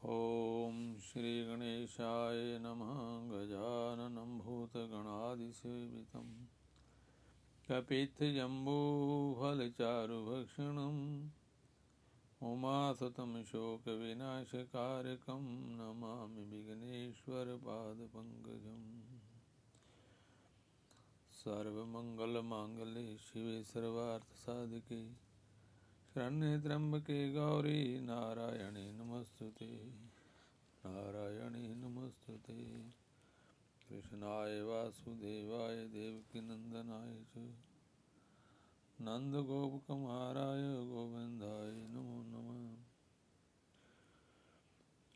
ओम श्री गणेशाय नमः। गजाननं भूतगणादिसेवितं कपित्थजम्बूफलचारुभक्षणम् उमासुतं शोकविनाशकारकं नमामि विघ्नेश्वरपादपङ्कजम्। सर्वमङ्गलमाङ्गल्ये शिवे सर्वार्थसाधिके शरण्ये त्र्यम्बके गौरी नारायणी नमस्तुते। नारायणी नमस्तुते। कृष्णाय वासुदेवाय देवकीनन्दनाय च नन्दगोपकुमाराय गोविन्दाय नमो नमः।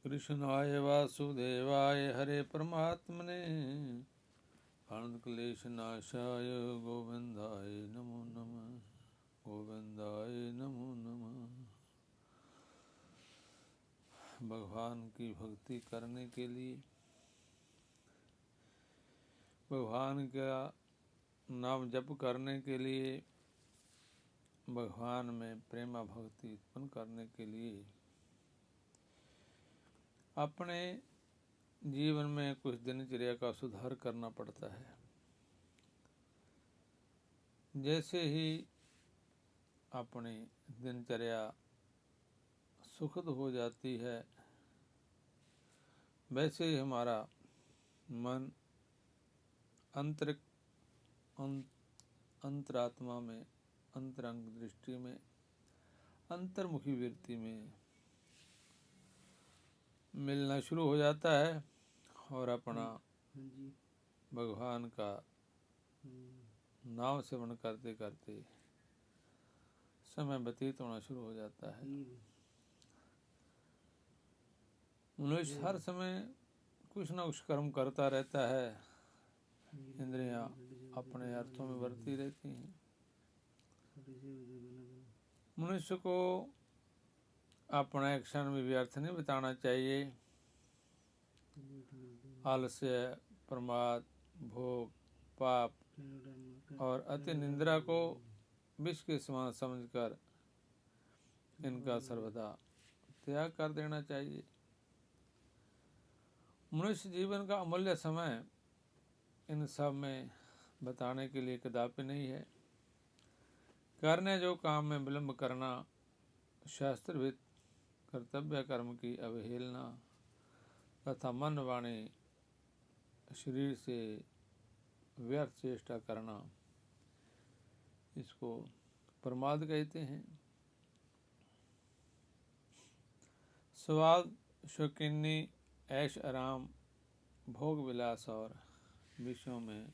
कृष्णाय वासुदेवाय हरे परमात्मने अनन्तक्लेशनाशाय गोविन्दाय नमो नमः। गोविन्दाय नमो नमः। भगवान की भक्ति करने के लिए, भगवान का नाम जप करने के लिए, भगवान में प्रेमा भक्ति उत्पन्न करने के लिए अपने जीवन में कुछ दिनचर्या का सुधार करना पड़ता है। जैसे ही अपनी दिनचर्या सुखद हो जाती है, वैसे ही हमारा मन अंतरात्मा में, अंतरंग दृष्टि में, अंतर्मुखी वृत्ति में मिलना शुरू हो जाता है और अपना भगवान का नाम सेवन करते करते समय व्यतीत होना शुरू हो जाता है। मनुष्य हर समय कुछ न कुछ कर्म करता रहता है। इंद्रियां अपने अर्थों में बढ़ती रहती हैं। मनुष्य को अपना एक क्षण भी व्यर्थ नहीं बिताना चाहिए। आलस्य, प्रमाद, भोग, पाप और अति निंद्रा को विष के समान समझकर इनका सर्वदा त्याग कर देना चाहिए। मनुष्य जीवन का अमूल्य समय इन सब में बताने के लिए कदापि नहीं है। करने जो काम में विलंब करना, शास्त्रविद कर्तव्य कर्म की अवहेलना तथा मन वाणी शरीर से व्यर्थ चेष्टा करना, इसको प्रमाद कहते हैं। स्वाद, शौकीनी, ऐश आराम, भोग विलास और विषयों में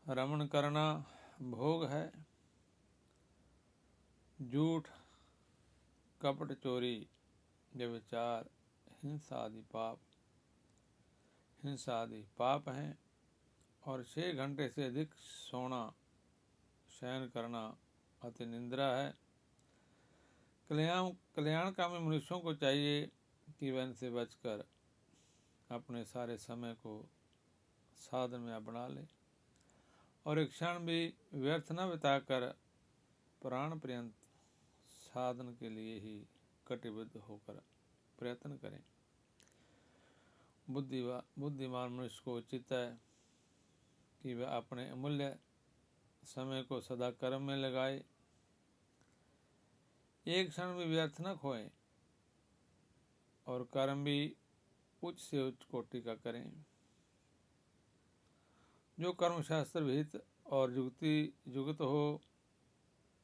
रमण करना भोग है। झूठ, कपट, चोरी, व्यभिचार, हिंसा आदि पाप हैं। और 6 घंटे से अधिक सोना, शयन करना अति निंद्रा है। कल्याणकामी मनुष्यों को चाहिए कि वह इनसे बचकर अपने सारे समय को साधन में अपना ले और एक क्षण भी व्यर्थ न बिताकर प्राण पर्यंत साधन के लिए ही कटिबद्ध होकर प्रयत्न करें। बुद्धिमान मनुष्य को उचित है कि वह अपने अमूल्य समय को सदा कर्म में लगाए, एक क्षण भी व्यर्थ न खोए और कर्म भी उच्च से उच्च कोटि का करें। जो कर्म शास्त्र विहित और युक्त हो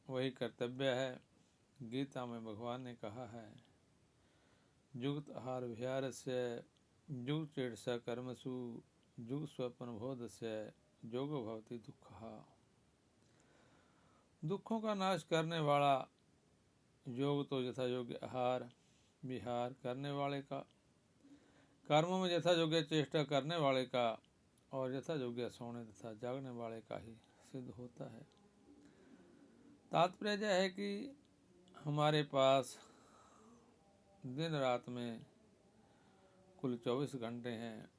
वही कर्तव्य है। गीता में भगवान ने कहा है, युक्त आहार विहारस्य युग चेतसा कर्मसु युग स्वप्न बोधस्य योगो भवति दुःखः। दुखों का नाश करने वाला योग तो यथा योग्य आहार विहार करने वाले का, कर्मों में यथा योग्य चेष्टा करने वाले का और यथा योग्य सोने तथा जागने वाले का ही सिद्ध होता है। तात्पर्य यह है कि हमारे पास दिन रात में कुल 24 घंटे हैं,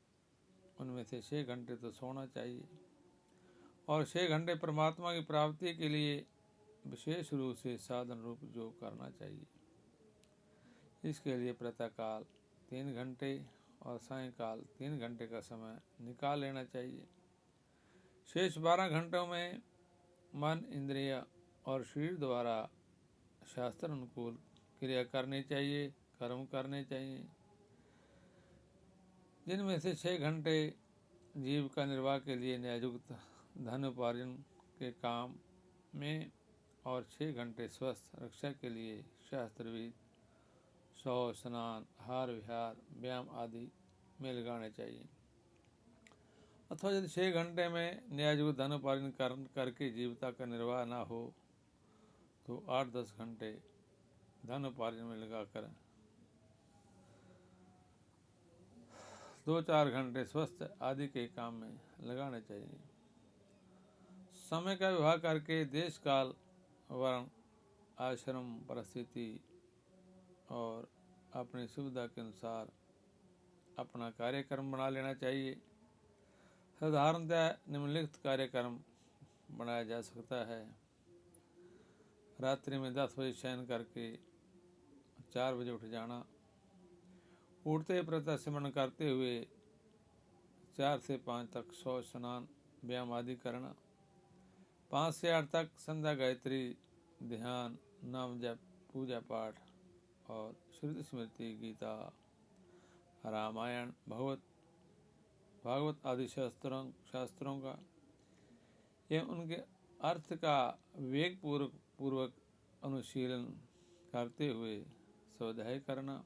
उनमें से 6 घंटे तो सोना चाहिए और 6 घंटे परमात्मा की प्राप्ति के लिए विशेष रूप से साधन रूप योग करना चाहिए। इसके लिए प्रातःकाल 3 घंटे और सायंकाल 3 घंटे का समय निकाल लेना चाहिए। शेष 12 घंटों में मन, इंद्रिय और शरीर द्वारा शास्त्र अनुकूल क्रिया करनी चाहिए, कर्म करने चाहिए, जिनमें से 6 घंटे जीविका निर्वाह के लिए न्याययुक्त धन उपार्जन के काम में और 6 घंटे स्वस्थ रक्षा के लिए शास्त्रविद शौच, स्नान, आहार विहार, व्यायाम आदि में लगाने चाहिए। अथवा यदि 6 घंटे में न्याययुक्त धन उपार्जन करके जीविका का निर्वाह न हो तो 8-10 घंटे धन उपार्जन में लगाकर 2-4 घंटे स्वस्थ आदि के काम में लगाने चाहिए। समय का विवाह करके देश काल, वर्ण, आश्रम, परिस्थिति और अपनी सुविधा के अनुसार अपना कार्यक्रम बना लेना चाहिए। साधारणतः निम्नलिखित कार्यक्रम बनाया जा सकता है। रात्रि में 10 बजे शयन करके 4 बजे उठ जाना, उठते प्रातः सिमरन करते हुए 4 से 5 तक शौच, स्नान, व्यायाम आदि करना, 5 से 8 तक संध्या, गायत्री, ध्यान, नाम जप, पूजा पाठ और श्रुति स्मृति, गीता, रामायण, भागवत आदि शास्त्रों का एवं उनके अर्थ का विवेक पूर्वक अनुशीलन करते हुए स्वाध्याय करना,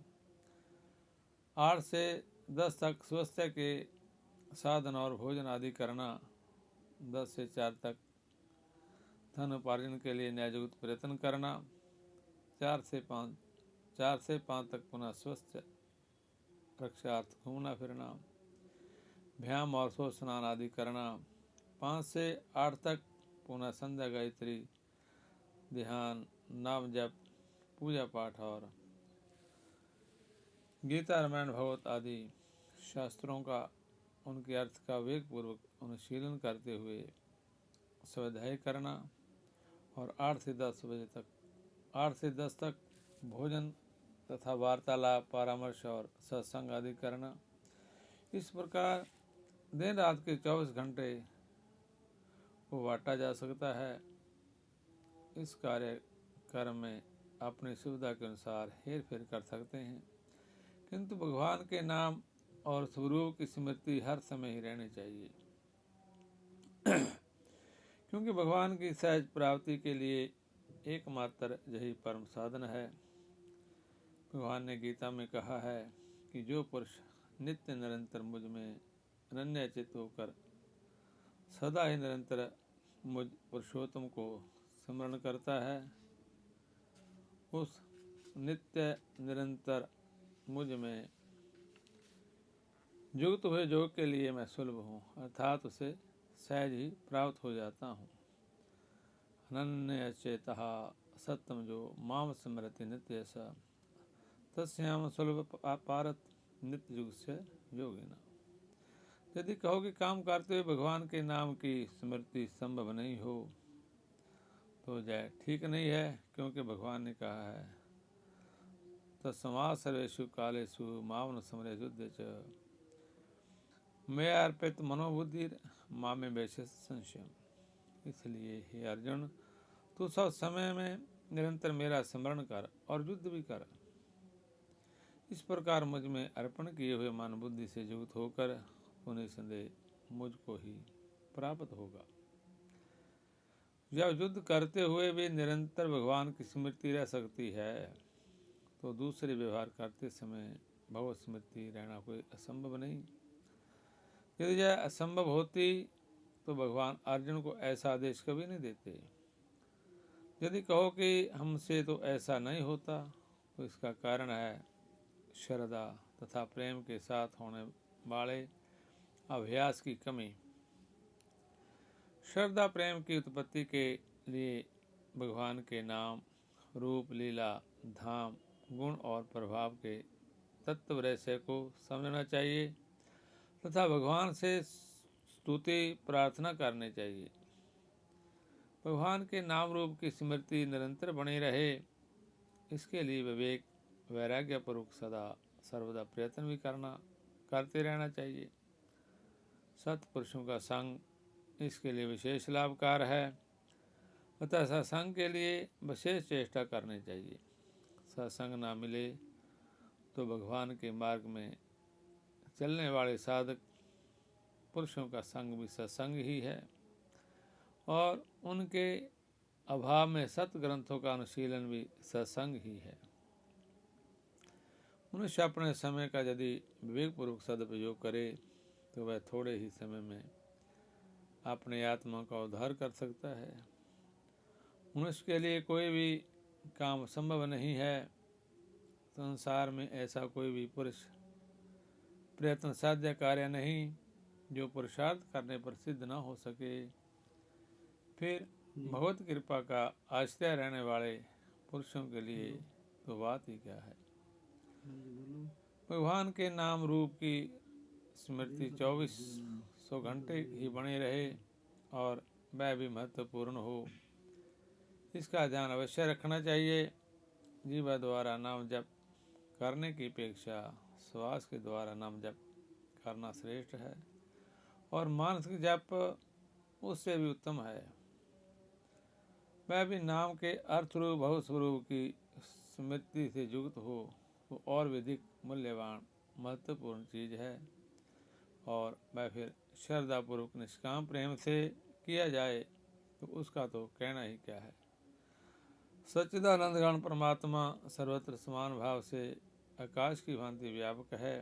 8 से 10 तक स्वास्थ्य के साधन और भोजन आदि करना, 10 से 4 तक धन उपार्जन के लिए न्याययुक्त प्रयत्न करना, 4 से 5 तक पुनः स्वस्थ रक्षार्थ घूमना फिरना, व्यायाम और शौच, स्नान आदि करना, 5 से 8 तक पुनः संध्या, गायत्री, ध्यान, नाम जप, पूजा पाठ और गीता, रामायण, भागवत आदि शास्त्रों का उनके अर्थ का विवेकपूर्वक अनुशीलन करते हुए स्वाध्याय करना और 8 से 10 तक भोजन तथा वार्तालाप, परामर्श और सत्संग आदि करना। इस प्रकार दिन रात के 24 घंटे को बांटा जा सकता है। इस कार्यक्रम में अपनी सुविधा के अनुसार हेर फेर कर सकते हैं, किंतु भगवान के नाम और स्वरूप की स्मृति हर समय ही रहनी चाहिए, क्योंकि भगवान की सहज प्राप्ति के लिए एकमात्र यही परम साधन है। भगवान ने गीता में कहा है कि जो पुरुष नित्य निरंतर मुझ में अनन्यचित होकर सदा ही निरंतर मुझ पुरुषोत्तम को स्मरण करता है, उस नित्य निरंतर मुझ में युक्त हुए योग के लिए मैं सुलभ हूँ, अर्थात उसे सहज ही प्राप्त हो जाता हूँ। अनन्य चेतः सत्यम जो माम स्मरति नित्य स तस्याम सुलभ पारत नित्य युग से योगिना। यदि कहो कि काम करते हुए भगवान के नाम की स्मृति संभव नहीं हो तो यह ठीक नहीं है, क्योंकि भगवान ने कहा है तस्मात् सर्वेषु कालेषु माम न स्मरेत् युध्ये च मैं अर्पित मनोबुद्धि मामे वैशेष संशयम। इसलिए हे अर्जुन, तू सब समय में निरंतर मेरा स्मरण कर और युद्ध भी कर। इस प्रकार मुझ में अर्पण किए हुए मन बुद्धि से युक्त होकर उन्हें संदेह मुझको ही प्राप्त होगा। जब युद्ध करते हुए भी निरंतर भगवान की स्मृति रह सकती है तो दूसरे व्यवहार करते समय भगवत स्मृति रहना कोई असंभव नहीं। यदि यह असंभव होती तो भगवान अर्जुन को ऐसा आदेश कभी नहीं देते। यदि कहो कि हमसे तो ऐसा नहीं होता तो इसका कारण है श्रद्धा तथा प्रेम के साथ होने वाले अभ्यास की कमी। श्रद्धा प्रेम की उत्पत्ति के लिए भगवान के नाम, रूप, लीला, धाम, गुण और प्रभाव के तत्व रहस्य को समझना चाहिए तथा भगवान से स्तुति प्रार्थना करनी चाहिए। भगवान के नाम रूप की स्मृति निरंतर बनी रहे, इसके लिए विवेक वैराग्यपूर्वक सदा सर्वदा प्रयत्न भी करते रहना चाहिए। सत्पुरुषों का संग इसके लिए विशेष लाभकार है, अतः सत्संग के लिए विशेष चेष्टा करनी चाहिए। सत्संग ना मिले तो भगवान के मार्ग में चलने वाले साधक पुरुषों का संग भी सत्संग ही है, और उनके अभाव में सत ग्रंथों का अनुशीलन भी सत्संग ही है। मनुष्य अपने समय का यदि विवेकपूर्वक सदुपयोग करे तो वह थोड़े ही समय में अपने आत्मा का उद्धार कर सकता है। मनुष्य के लिए कोई भी काम संभव नहीं है। संसार में ऐसा कोई भी पुरुष प्रयत्न साध्य कार्य नहीं जो पुरुषार्थ करने पर सिद्ध न हो सके। फिर भगवत कृपा का आश्रय रहने वाले पुरुषों के लिए तो बात ही क्या है। भगवान के नाम रूप की स्मृति 2400 घंटे ही बने रहे और वह भी महत्वपूर्ण हो, इसका ध्यान अवश्य रखना चाहिए। जीवा द्वारा नाम जप करने की अपेक्षा श्वास के द्वारा नाम जप करना श्रेष्ठ है, और मानसिक जप उससे भी उत्तम है। वह भी नाम के अर्थ रूप भव स्वरूप की स्मृति से युक्त हो तो और भी अधिक मूल्यवान महत्वपूर्ण चीज है, और वह फिर श्रद्धापूर्वक निष्काम प्रेम से किया जाए तो उसका तो कहना ही क्या है। सच्चिदानंद गण परमात्मा सर्वत्र समान भाव से आकाश की भांति व्यापक है।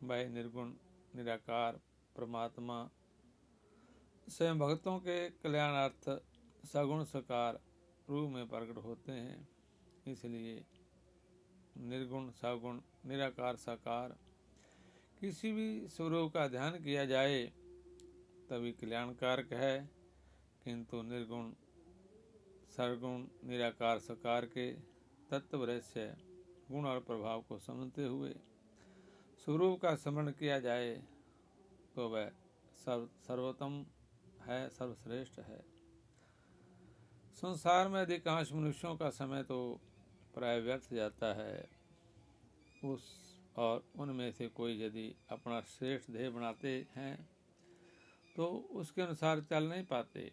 वह निर्गुण निराकार परमात्मा स्वयं भक्तों के कल्याणार्थ सगुण साकार रूप में प्रकट होते हैं। इसलिए निर्गुण सगुण निराकार साकार किसी भी स्वरूप का ध्यान किया जाए तभी कल्याणकारक है, किंतु निर्गुण सर्वगुण निराकार साकार के तत्व रहस्य गुण और प्रभाव को समझते हुए स्वरूप का स्मरण किया जाए तो वह सर्वोत्तम है, सर्वश्रेष्ठ है। संसार में अधिकांश मनुष्यों का समय तो प्राय व्यर्थ जाता है। और उनमें से कोई यदि अपना श्रेष्ठ ध्येय बनाते हैं तो उसके अनुसार चल नहीं पाते।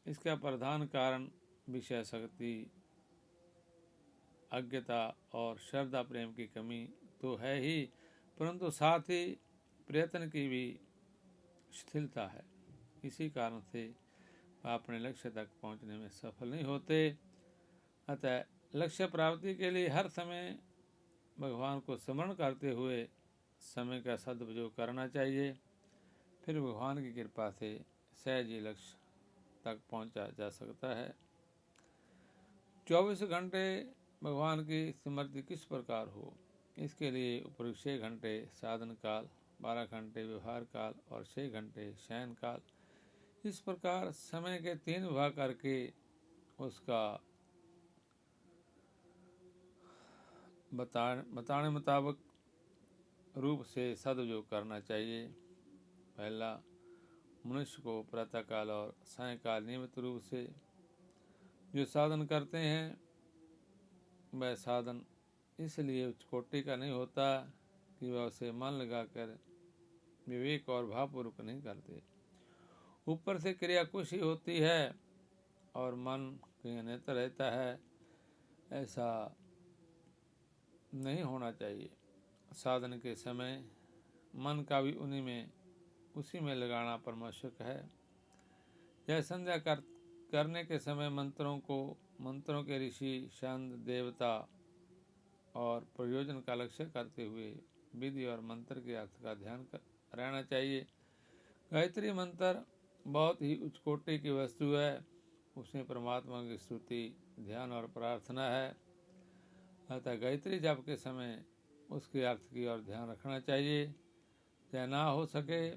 इसका प्रधान कारण विषय शक्ति, अज्ञता और श्रद्धा प्रेम की कमी तो है ही, परंतु साथ ही प्रयत्न की भी शिथिलता है। इसी कारण से अपने लक्ष्य तक पहुंचने में सफल नहीं होते। अतः लक्ष्य प्राप्ति के लिए हर समय भगवान को स्मरण करते हुए समय का सदुपयोग करना चाहिए। फिर भगवान की कृपा से सहज ही लक्ष्य तक पहुंचा जा सकता है। 24 घंटे भगवान की स्मृति किस प्रकार हो, इसके लिए उपयुक्त 6 घंटे साधन काल, 12 घंटे व्यवहार काल और 6 घंटे शयन काल, इस प्रकार समय के 3 विभाग करके उसका बताने मुताबिक रूप से सदुपयोग करना चाहिए। पहला, मनुष्य को प्रातःकाल और सायंकाल नियमित रूप से जो साधन करते हैं वह साधन इसलिए उच्च कोटि का नहीं होता कि वह उसे मन लगाकर विवेक और भावपूर्वक नहीं करते। ऊपर से क्रिया कुछ ही होती है और मन कहीं अन्यत्र रहता है, ऐसा नहीं होना चाहिए। साधन के समय मन का भी उसी में लगाना परमावश्यक है। यह संध्या करने के समय मंत्रों के ऋषि, छंद, देवता और प्रयोजन का लक्ष्य करते हुए विधि और मंत्र के अर्थ का ध्यान रहना चाहिए। गायत्री मंत्र बहुत ही उच्च कोटि की वस्तु है। उसमें परमात्मा की स्तुति, ध्यान और प्रार्थना है। अतः गायत्री जप के समय उसके अर्थ की ओर ध्यान रखना चाहिए। या ना हो सके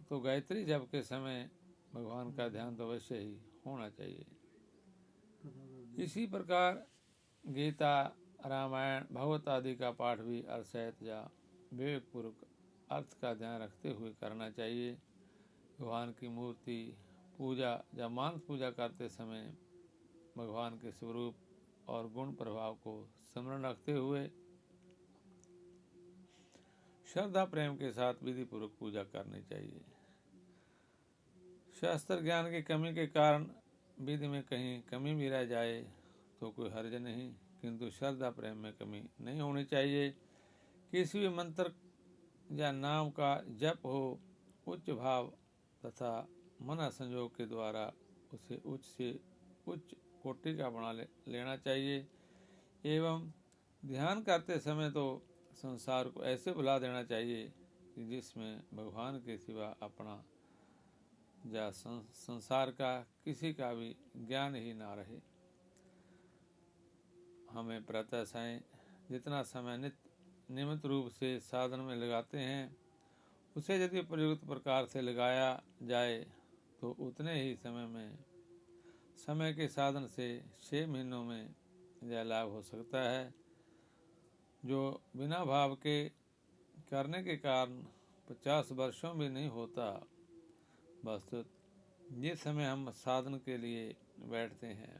तो गायत्री जप के समय भगवान का ध्यान तो अवश्य ही होना चाहिए। इसी प्रकार गीता, रामायण, भगवत आदि का पाठ भी अर्थसहित या विवेकपूर्वक अर्थ का ध्यान रखते हुए करना चाहिए। भगवान की मूर्ति पूजा या मानस पूजा करते समय भगवान के स्वरूप और गुण प्रभाव को स्मरण रखते हुए श्रद्धा प्रेम के साथ विधि पूर्वक पूजा करनी चाहिए। शास्त्र ज्ञान की कमी के कारण विधि में कहीं कमी भी रह जाए तो कोई हर्ज नहीं, किंतु श्रद्धा प्रेम में कमी नहीं होनी चाहिए। किसी भी मंत्र या नाम का जप हो, उच्च भाव तथा मन संयोग के द्वारा उसे उच्च से उच्च कोटि का बना लेना चाहिए। एवं ध्यान करते समय तो संसार को ऐसे भुला देना चाहिए कि जिसमें भगवान के सिवा अपना या संसार का किसी का भी ज्ञान ही ना रहे। हमें प्रातः सायं जितना समय नियमित रूप से साधन में लगाते हैं, उसे यदि प्रयुक्त प्रकार से लगाया जाए तो उतने ही समय के साधन से 6 महीनों में यह लाभ हो सकता है, जो बिना भाव के करने के कारण 50 वर्षों में नहीं होता। वस्तुत जिस समय हम साधन के लिए बैठते हैं,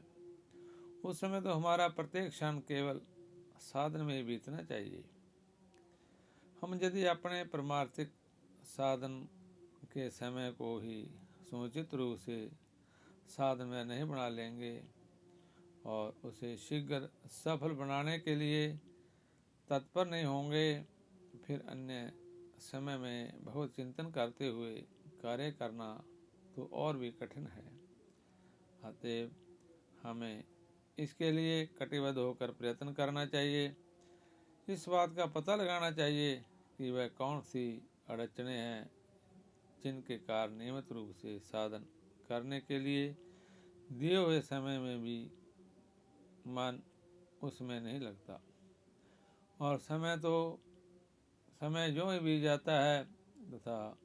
उस समय तो हमारा प्रत्येक क्षण केवल साधन में ही बीतना चाहिए। हम यदि अपने परमार्थिक साधन के समय को ही समुचित रूप से साधन में नहीं बना लेंगे और उसे शीघ्र सफल बनाने के लिए तत्पर नहीं होंगे, फिर अन्य समय में बहुत चिंतन करते हुए कार्य करना तो और भी कठिन है। अतएव हमें इसके लिए कटिबद्ध होकर प्रयत्न करना चाहिए। इस बात का पता लगाना चाहिए कि वह कौन सी अड़चने हैं जिनके कारण नियमित रूप से साधन करने के लिए दिए हुए समय में भी मन उसमें नहीं लगता, और समय जो ही बीत जाता है तथा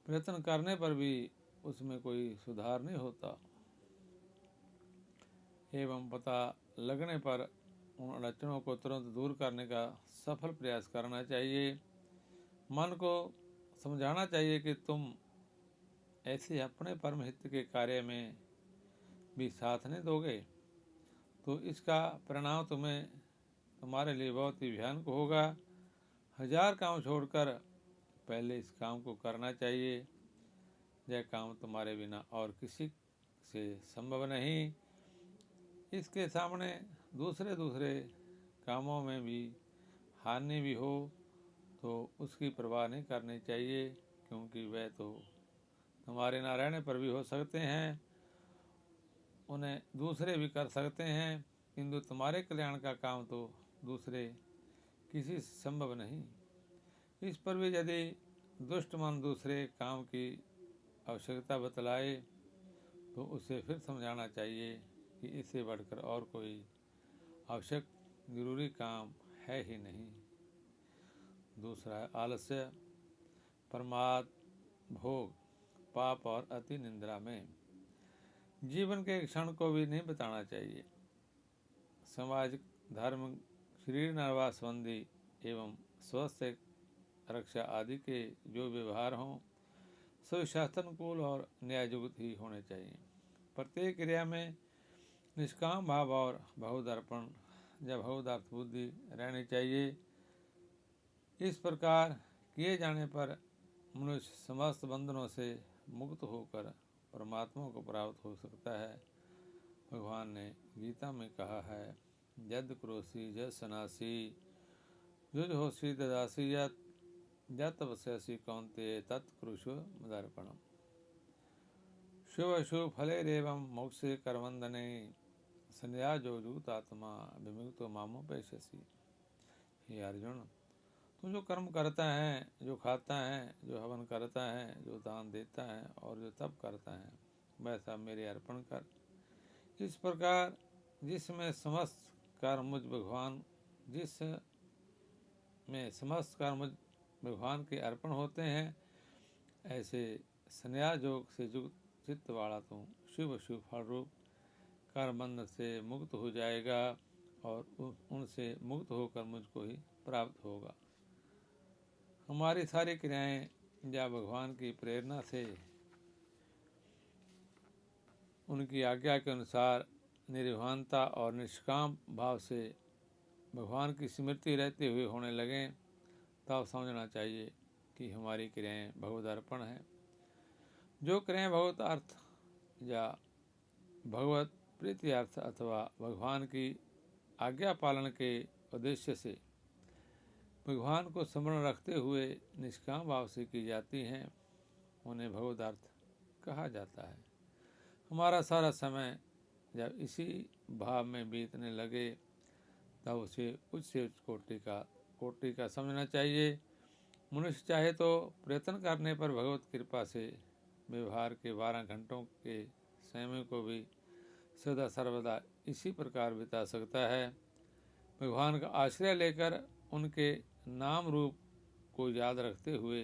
प्रयत्न करने पर भी उसमें कोई सुधार नहीं होता। एवं पता लगने पर उन अड़चनों को तुरंत दूर करने का सफल प्रयास करना चाहिए। मन को समझाना चाहिए कि तुम ऐसे अपने परम हित के कार्य में भी साथ नहीं दोगे तो इसका परिणाम तुम्हारे लिए बहुत ही भयानक होगा। 1000 काम छोड़कर पहले इस काम को करना चाहिए। यह काम तुम्हारे बिना और किसी से संभव नहीं। इसके सामने दूसरे कामों में भी हानि भी हो तो उसकी परवाह नहीं करनी चाहिए, क्योंकि वह तो तुम्हारे ना रहने पर भी हो सकते हैं, उन्हें दूसरे भी कर सकते हैं, किंतु तुम्हारे कल्याण का काम तो दूसरे किसी से संभव नहीं। इस पर भी यदि दुष्ट मन दूसरे काम की आवश्यकता बतलाए तो उसे फिर समझाना चाहिए कि इससे बढ़कर और कोई आवश्यक जरूरी काम है ही नहीं। दूसरा है आलस्य, प्रमाद, भोग, पाप और अति निंद्रा में जीवन के क्षण को भी नहीं बताना चाहिए। समाज, धर्म, शरीर निर्वाह संबंधी एवं स्वास्थ्य रक्षा आदि के जो व्यवहार हों सभी शास्त्रानुकूल और न्याययुक्त ही होने चाहिए। प्रत्येक क्रिया में निष्काम भाव और बहुदर्पण या बहुदार्थ बुद्धि रहनी चाहिए। इस प्रकार किए जाने पर मनुष्य समस्त बंधनों से मुक्त होकर परमात्मा को प्राप्त हो सकता है। भगवान ने गीता में कहा है, यद क्रोसी यद सनासी युज होसी ददासी यत तपस्यासी कौन्तेय तत्कुरुषु मदर्पणम्। शुभ शुभ फलेरेवं मोक्षे कर्मंदने संन्यासो युक्तात्मा विमुक्तो मामुपैष्यसि। हे अर्जुन, तू जो कर्म करता है, जो खाता है, जो हवन करता है, जो दान देता है और जो तप करता है, वैसा मेरे अर्पण कर। इस प्रकार जिसमें समस्त कर्म मुझ भगवान के अर्पण होते हैं, ऐसे संन्यास योग से युक्त चित्त वाला तू शुभ शुभ फल रूप कर्मबंध से मुक्त हो जाएगा और उनसे मुक्त होकर मुझको ही प्राप्त होगा। हमारी सारी क्रियाएं या भगवान की प्रेरणा से उनकी आज्ञा के अनुसार निर्विवादता और निष्काम भाव से भगवान की स्मृति रहते हुए होने लगें तब समझना चाहिए कि हमारी क्रियाएं भगवत अर्पण हैं। जो क्रियाएं भगवत अर्थ या भगवत प्रीति अर्थ अथवा भगवान की आज्ञा पालन के उद्देश्य से भगवान को स्मरण रखते हुए निष्काम भाव से की जाती हैं, उन्हें भगवत अर्थ कहा जाता है। हमारा सारा समय जब इसी भाव में बीतने लगे तब उसे उच्च से उच्च कोटि का समझना चाहिए। मनुष्य चाहे तो प्रयत्न करने पर भगवत कृपा से व्यवहार के 12 घंटों के समय को भी सदा सर्वदा इसी प्रकार बिता सकता है। भगवान का आश्रय लेकर उनके नाम रूप को याद रखते हुए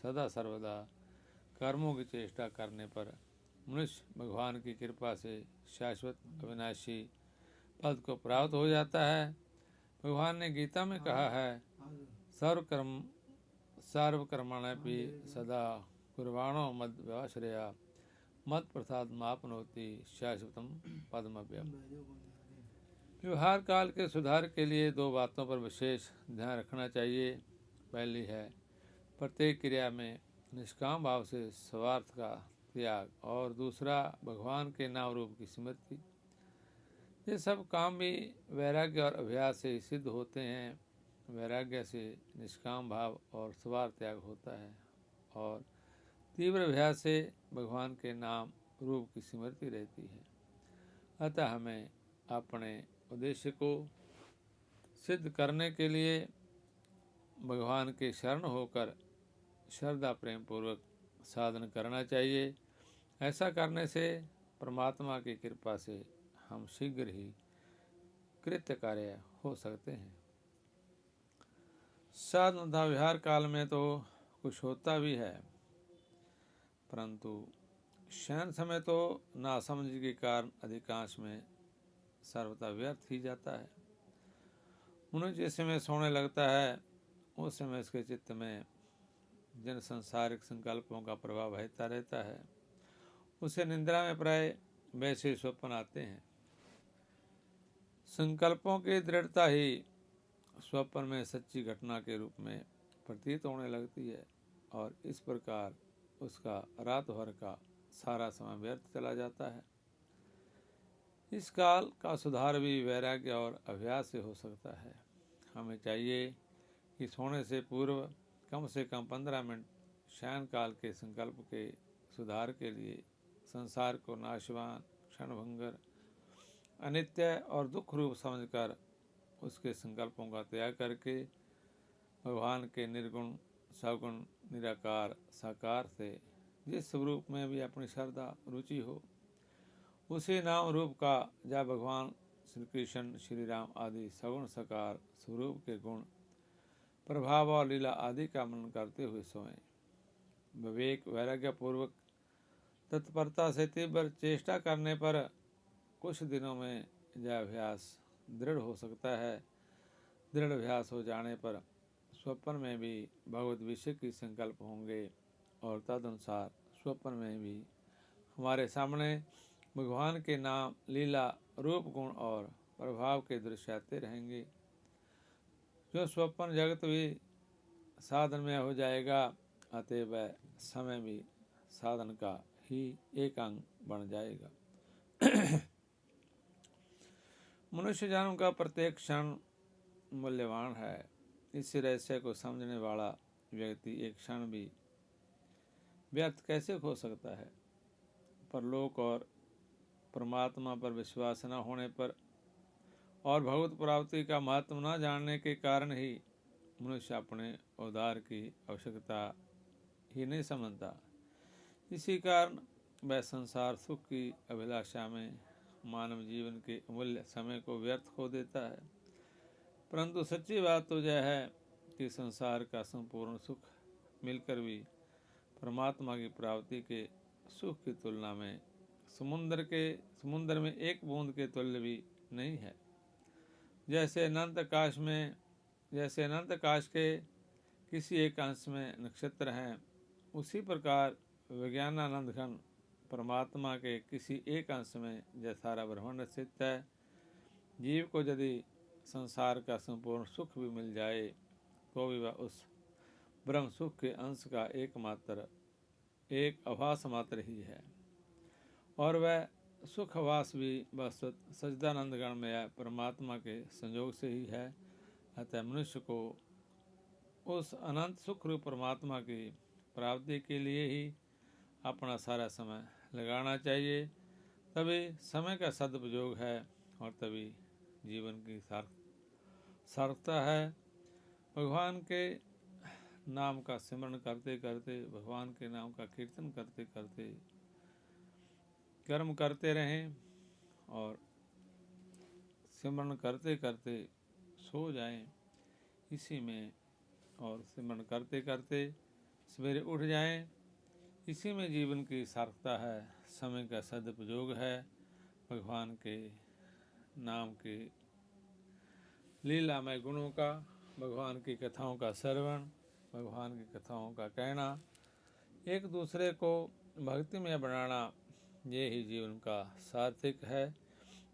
सदा सर्वदा कर्मों की चेष्टा करने पर मनुष्य भगवान की कृपा से शाश्वत अविनाशी पद को प्राप्त हो जाता है। भगवान ने गीता में कहा है, सर्वकर्मण्यपि सदा कुर्वाणो मद्व्याश्रया मत प्रसाद मापनोति शाश्वतम पद्मव्यम। व्यवहार काल के सुधार के लिए 2 बातों पर विशेष ध्यान रखना चाहिए। पहली है प्रत्येक क्रिया में निष्काम भाव से स्वार्थ का त्याग, और दूसरा भगवान के नाम रूप की स्मृति। ये सब काम भी वैराग्य और अभ्यास से ही सिद्ध होते हैं। वैराग्य से निष्काम भाव और स्वार्थ त्याग होता है, और तीव्र अभ्यास से भगवान के नाम रूप की स्मृति रहती है। अतः हमें अपने उद्देश्य को सिद्ध करने के लिए भगवान के शरण होकर श्रद्धा प्रेम पूर्वक साधन करना चाहिए। ऐसा करने से परमात्मा की कृपा से हम शीघ्र ही कृत्य कार्य हो सकते हैं। साधन तथा विहार काल में तो कुछ होता भी है, परंतु शयन समय तो नासमझ के कारण अधिकांश में सर्वथा व्यर्थ ही जाता है। मनुष्य जिस समय सोने लगता है उस समय उसके चित्त में जिन संसारिक संकल्पों का प्रभाव रहता रहता है, उसे निद्रा में प्राय वैसे स्वप्न आते हैं। संकल्पों की दृढ़ता ही स्वप्न में सच्ची घटना के रूप में प्रतीत होने लगती है, और इस प्रकार उसका रात भर का सारा समय व्यर्थ चला जाता है। इस काल का सुधार भी वैराग्य और अभ्यास से हो सकता है। हमें चाहिए कि सोने से पूर्व कम से कम 15 मिनट शयन काल के संकल्प के सुधार के लिए संसार को नाशवान, क्षणभंगर, अनित्य और दुख रूप समझकर उसके संकल्पों का त्याग करके भगवान के निर्गुण, सगुण, निराकार, साकार से जिस स्वरूप में भी अपनी श्रद्धा रुचि हो, उसी नाम रूप का या भगवान श्री कृष्ण, श्री राम आदि सगुण साकार स्वरूप के गुण, प्रभाव और लीला आदि का मनन करते हुए सोएं। विवेक वैराग्य पूर्वक तत्परता से तीव्र चेष्टा करने पर कुछ दिनों में यह अभ्यास दृढ़ हो सकता है। दृढ़ अभ्यास हो जाने पर स्वप्न में भी भगवत विषय की संकल्प होंगे, और तदनुसार स्वप्न में भी हमारे सामने भगवान के नाम, लीला, रूप, गुण और प्रभाव के दृश्य आते रहेंगे। जो स्वप्न जगत भी साधन में हो जाएगा, अतः वह समय भी साधन का ही एक अंग बन जाएगा। मनुष्य जन्म का प्रत्येक क्षण मूल्यवान है। इस रहस्य को समझने वाला व्यक्ति एक क्षण भी व्यर्थ कैसे हो सकता है। परलोक और परमात्मा पर विश्वास न होने पर और भगवत प्राप्ति का महत्व न जानने के कारण ही मनुष्य अपने उद्धार की आवश्यकता ही नहीं समझता। इसी कारण वह संसार सुख की अभिलाषा में मानव जीवन के अमूल्य समय को व्यर्थ खो देता है। परंतु सच्ची बात तो यह है कि संसार का संपूर्ण सुख मिलकर भी परमात्मा की प्राप्ति के सुख की तुलना में समुद्र में एक बूंद के तुल्य भी नहीं है। जैसे अनंत काश के किसी एक अंश में नक्षत्र हैं, उसी प्रकार विज्ञानानंद घन परमात्मा के किसी एक अंश में जय सारा ब्रह्मांड स्थित है। जीव को यदि संसार का संपूर्ण सुख भी मिल जाए तो भी वह उस ब्रह्म सुख के अंश का एक आभास मात्र ही है, और वह सुख आभास भी वस्तुतः सच्चिदानंद गण में परमात्मा के संयोग से ही है। अतः मनुष्य को उस अनंत सुख रूप परमात्मा की प्राप्ति के लिए ही अपना सारा समय लगाना चाहिए। तभी समय का सदुपयोग है और तभी जीवन की सार्थकता है। भगवान के नाम का सिमरण करते करते, भगवान के नाम का कीर्तन करते करते कर्म करते रहें और सिमरण करते करते सो जाएं इसी में, और सिमरण करते करते सवेरे उठ जाएं, इसी में जीवन की सार्थकता है। समय का सदुपयोग है। भगवान के नाम के लीलामय गुणों का, भगवान की कथाओं का श्रवण, भगवान की कथाओं का कहना, एक दूसरे को भक्ति में बनाना, ये ही जीवन का सार्थक है।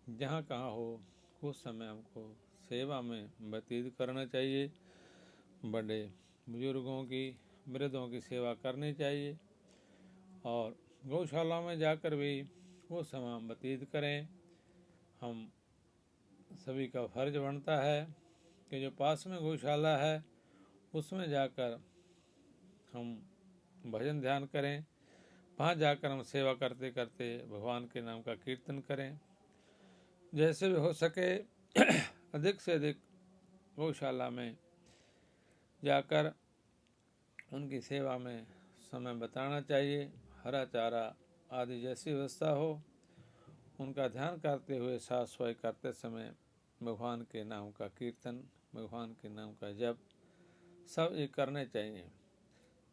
जहाँ कहाँ हो कुछ समय हमको सेवा में व्यतीत करना चाहिए। बड़े बुजुर्गों की, वृद्धों की सेवा करनी चाहिए और गौशाला में जाकर भी वो समय व्यतीत करें। हम सभी का फर्ज बनता है कि जो पास में गौशाला है उसमें जाकर हम भजन ध्यान करें, वहाँ जाकर हम सेवा करते करते भगवान के नाम का कीर्तन करें। जैसे भी हो सके अधिक से अधिक गौशाला में जाकर उनकी सेवा में समय बिताना चाहिए। हरा चारा आदि जैसी व्यवस्था हो, उनका ध्यान करते हुए साफ सफाई करते समय भगवान के नाम का कीर्तन, भगवान के नाम का जप सब ये करने चाहिए।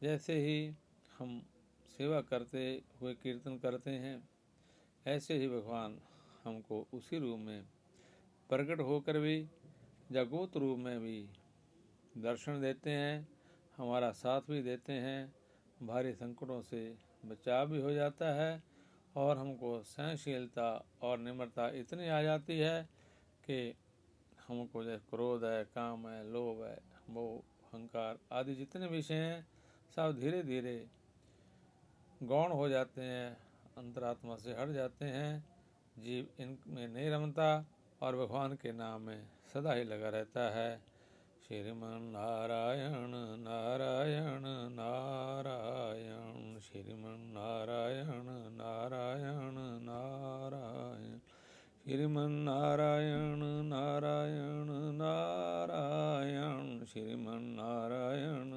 जैसे ही हम सेवा करते हुए कीर्तन करते हैं, ऐसे ही भगवान हमको उसी रूप में प्रकट होकर भी जागृत रूप में भी दर्शन देते हैं, हमारा साथ भी देते हैं। भारी संकटों से बचाव भी हो जाता है और हमको सहनशीलता और निम्रता इतनी आ जाती है कि हमको जैसे क्रोध है, काम है, लोभ है, मोह, अहंकार आदि जितने विषय हैं सब धीरे धीरे गौण हो जाते हैं, अंतरात्मा से हट जाते हैं। जीव इनमें नहीं रमता और भगवान के नाम में सदा ही लगा रहता है। श्रीमन नारायण नारायण नारायण, श्रीमन नारायण नारायण नारायण, श्रीमन नारायण नारायण नारायण, श्रीमन नारायण